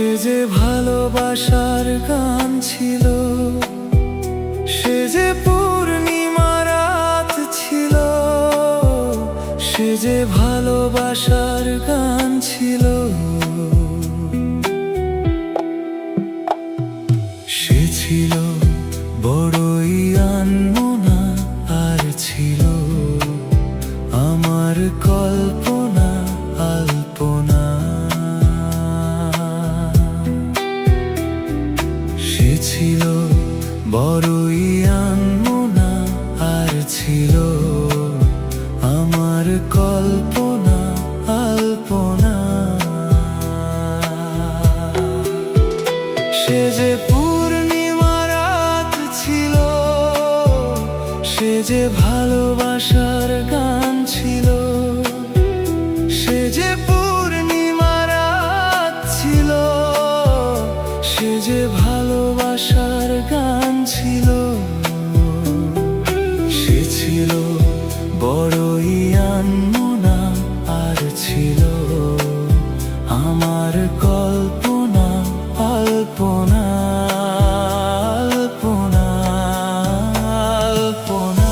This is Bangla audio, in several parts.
সে যে ভালোবাসার গান ছিল, সে যে পূর্ণিমা রাত ছিল, সে যে ভালোবাসার গান ছিল। সে ছিল বড়ই আনমনা, আর ছিল আমার কল্পনা আলপনা। সে ছিল বড়ই আনমনা, আর ছিল আমার কল্পনা আলপনা। সে যে পূর্ণিমা রাত ছিল, সে যে ভালোবাসার গান ছিল। সে যে পূর্ণিমা রাত ছিল, সে যে ভালোবাসার গান ছিল। সে ছিল বড়ই আনমনা, আর ছিল আমার কল্পনা আলপনা আলপনা আলপনা।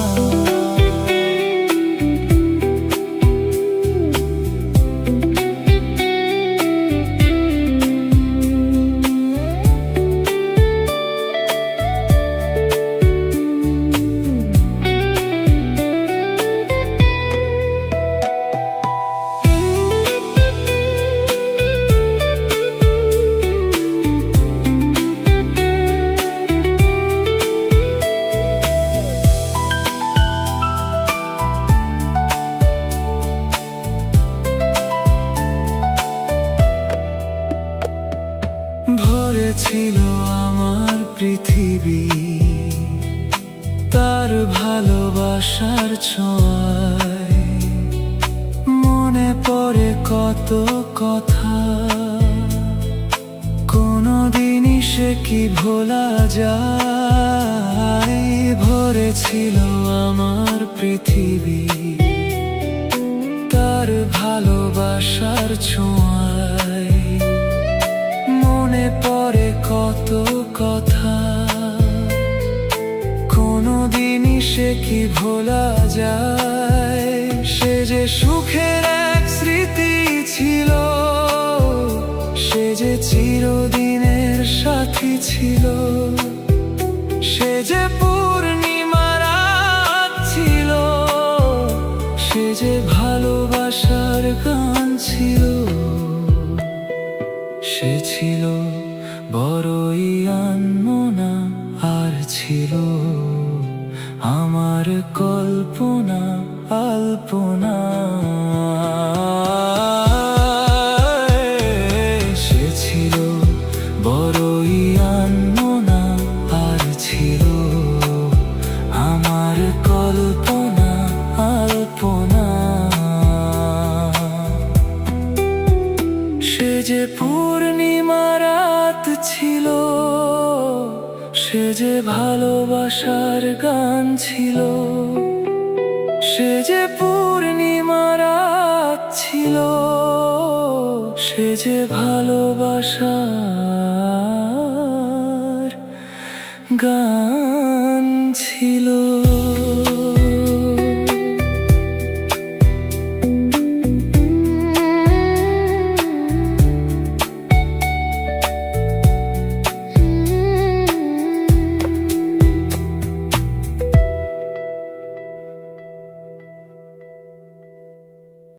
ভরে ছিল আমার পৃথিবী তার ভালোবাসার ছোঁয়ায়। মনে পড়ে কত কথা, কোনদিনই সে কি ভোলা যায়। ভরে ছিল আমার পৃথিবী তার ভালোবাসার ছোঁয়ায়। মনে পড়ে কত কথা, কোনদিনই সে কি ভোলা যায়। সে যে সুখের এক স্মৃতি ছিল, সে যে চিরদিনের সাথী ছিল। সে যে পূর্ণিমা রাত ছিল, সে যে ভালোবাসার গান ছিল। সে ছিল বড়ই আনমনা, আর ছিল আমার কল্পনা আলপনা। সে ছিল বড়ই আনমনা, আর ছিল আমার কল্পনা আলপনা। সে যে পূর্ণিমা রাত ছিল, সে যে ভালোবাসার গান ছিল। সে যে পূর্ণিমা রাত ছিল, সে যে ভালোবাসার গান ছিল।